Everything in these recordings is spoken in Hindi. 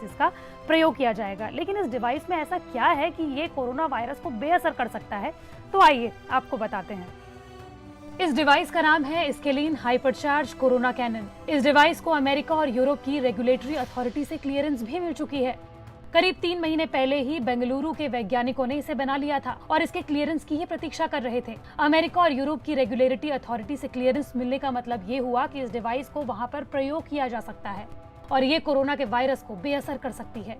इसका प्रयोग किया जाएगा। लेकिन इस डिवाइस में ऐसा क्या है कि ये कोरोना वायरस को बेअसर कर सकता है, तो आइए आपको बताते हैं। इस डिवाइस का नाम है स्केलीन हाइपरचार्ज कोरोना कैनन। इस डिवाइस को अमेरिका और यूरोप की रेगुलेटरी अथॉरिटी से क्लियरेंस भी मिल चुकी है। करीब 3 महीने पहले ही बेंगलुरु के वैज्ञानिकों ने इसे बना लिया था और इसके क्लियरेंस की ही प्रतीक्षा कर रहे थे। अमेरिका और यूरोप की रेगुलेटरी अथॉरिटी से क्लियरेंस मिलने का मतलब ये हुआ कि इस डिवाइस को वहां पर प्रयोग किया जा सकता है और ये कोरोना के वायरस को बेअसर कर सकती है।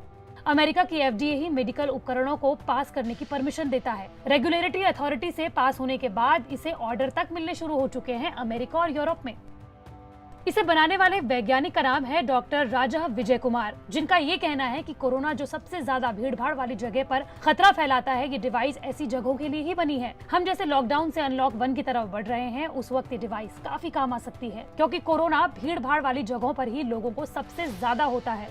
अमेरिका की FDA ही मेडिकल उपकरणों को पास करने की परमिशन देता है। रेगुलेटरी अथॉरिटी से पास होने के बाद इसे ऑर्डर तक मिलने शुरू हो चुके हैं अमेरिका और यूरोप में। इसे बनाने वाले वैज्ञानिक का नाम है डॉक्टर राजा विजय कुमार, जिनका ये कहना है कि कोरोना जो सबसे ज्यादा भीड़भाड़ वाली जगह पर खतरा फैलाता है, ये डिवाइस ऐसी जगहों के लिए ही बनी है। हम जैसे लॉकडाउन से अनलॉक 1 की तरफ बढ़ रहे हैं, उस वक्त ये डिवाइस काफी काम आ सकती है, क्योंकि कोरोना भीड़भाड़ वाली जगहों पर ही लोगों को सबसे ज्यादा होता है।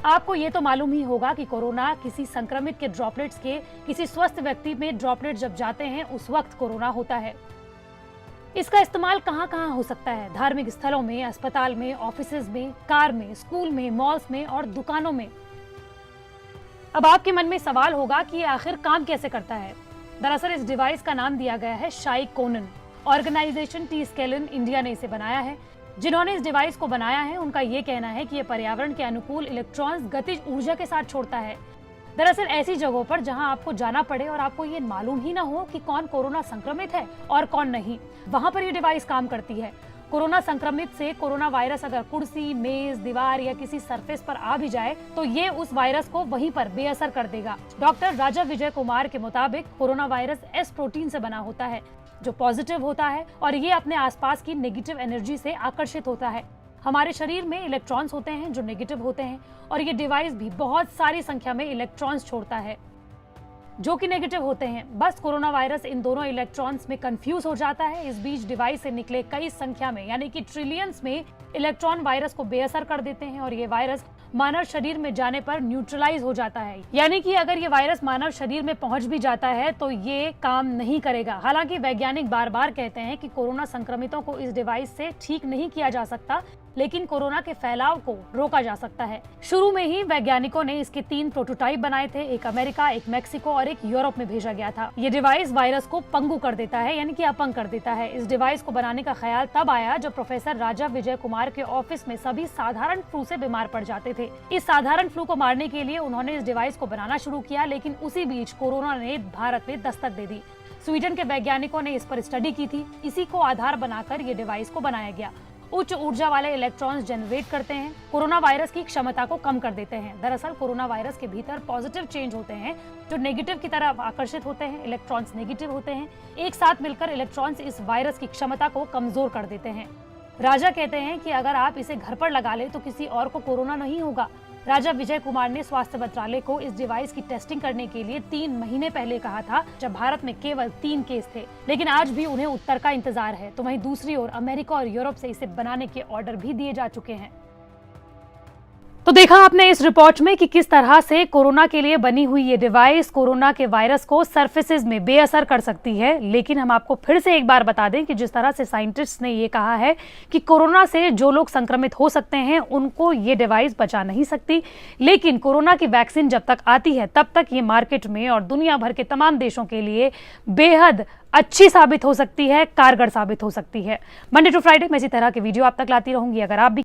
आपको ये तो मालूम ही होगा कि कोरोना किसी संक्रमित के ड्रॉपलेट्स के किसी स्वस्थ व्यक्ति में ड्रॉपलेट जब जाते हैं, उस वक्त कोरोना होता है। इसका इस्तेमाल कहाँ कहाँ हो सकता है? धार्मिक स्थलों में, अस्पताल में, ऑफिसेज में, कार में, स्कूल में, मॉल्स में और दुकानों में। अब आपके मन में सवाल होगा कि ये आखिर काम कैसे करता है। दरअसल इस डिवाइस का नाम दिया गया है शाई कोनन। ऑर्गेनाइजेशन टी-स्केलिन इंडिया ने इसे बनाया है। जिन्होंने इस डिवाइस को बनाया है, उनका ये कहना है कि ये पर्यावरण के अनुकूल इलेक्ट्रॉन्स गतिज ऊर्जा के साथ छोड़ता है। दरअसल ऐसी जगहों पर जहां आपको जाना पड़े और आपको ये मालूम ही ना हो कि कौन कोरोना संक्रमित है और कौन नहीं, वहां पर ये डिवाइस काम करती है। कोरोना संक्रमित से कोरोना वायरस अगर कुर्सी, मेज, दीवार या किसी सरफेस पर आ भी जाए तो ये उस वायरस को वहीं पर बेअसर कर देगा। डॉक्टर राजा विजय कुमार के मुताबिक कोरोना वायरस एस प्रोटीन से बना होता है, जो पॉजिटिव होता है और ये अपने आसपास की नेगेटिव एनर्जी से आकर्षित होता है। हमारे शरीर में इलेक्ट्रॉन्स होते हैं जो नेगेटिव होते हैं और ये डिवाइस भी बहुत सारी संख्या में इलेक्ट्रॉन्स छोड़ता है जो कि नेगेटिव होते हैं। बस कोरोना वायरस इन दोनों इलेक्ट्रॉन्स में कंफ्यूज हो जाता है। इस बीच डिवाइस से निकले कई संख्या में यानी कि ट्रिलियंस में इलेक्ट्रॉन वायरस को बेअसर कर देते हैं और ये वायरस मानव शरीर में जाने पर न्यूट्रलाइज हो जाता है। यानी कि अगर ये वायरस मानव शरीर में पहुंच भी जाता है तो ये काम नहीं करेगा। हालांकि वैज्ञानिक बार बार कहते हैं कि कोरोना संक्रमितों को इस डिवाइस से ठीक नहीं किया जा सकता, लेकिन कोरोना के फैलाव को रोका जा सकता है। शुरू में ही वैज्ञानिकों ने इसके 3 प्रोटोटाइप बनाए थे, एक अमेरिका, एक मेक्सिको और एक यूरोप में भेजा गया था। ये डिवाइस वायरस को पंगु कर देता है यानी कि अपंग कर देता है। इस डिवाइस को बनाने का ख्याल तब आया जब प्रोफेसर राजा विजय कुमार के ऑफिस में सभी साधारण फ्लू से बीमार पड़ जाते थे। इस साधारण फ्लू को मारने के लिए उन्होंने इस डिवाइस को बनाना शुरू किया, लेकिन उसी बीच कोरोना ने भारत में दस्तक दे दी। स्वीडन के वैज्ञानिकों ने इस पर स्टडी की थी। इसी को आधार बनाकर ये डिवाइस को बनाया गया। उच्च ऊर्जा वाले इलेक्ट्रॉन्स जनरेट करते हैं, कोरोना वायरस की क्षमता को कम कर देते हैं। दरअसल कोरोना वायरस के भीतर पॉजिटिव चेंज होते हैं जो नेगेटिव की तरफ आकर्षित होते हैं। इलेक्ट्रॉन्स नेगेटिव होते हैं, एक साथ मिलकर इलेक्ट्रॉन्स इस वायरस की क्षमता को कमजोर कर देते हैं। राजा कहते हैं कि अगर आप इसे घर पर लगा ले तो किसी और को कोरोना नहीं होगा। राजा विजय कुमार ने स्वास्थ्य मंत्रालय को इस डिवाइस की टेस्टिंग करने के लिए 3 महीने पहले कहा था, जब भारत में केवल 3 केस थे, लेकिन आज भी उन्हें उत्तर का इंतजार है। तो वहीं दूसरी ओर अमेरिका और यूरोप से इसे बनाने के ऑर्डर भी दिए जा चुके हैं। तो देखा आपने इस रिपोर्ट में कि किस तरह से कोरोना के लिए बनी हुई ये डिवाइस कोरोना के वायरस को सरफेसेस में बेअसर कर सकती है। लेकिन हम आपको फिर से एक बार बता दें कि जिस तरह से साइंटिस्ट ने ये कहा है कि कोरोना से जो लोग संक्रमित हो सकते हैं उनको ये डिवाइस बचा नहीं सकती, लेकिन कोरोना की वैक्सीन जब तक आती है तब तक ये मार्केट में और दुनिया भर के तमाम देशों के लिए बेहद अच्छी साबित हो सकती है, कारगर साबित हो सकती है। मंडे टू फ्राइडे मैं इसी तरह के वीडियो आप तक लाती रहूंगी। अगर आप भी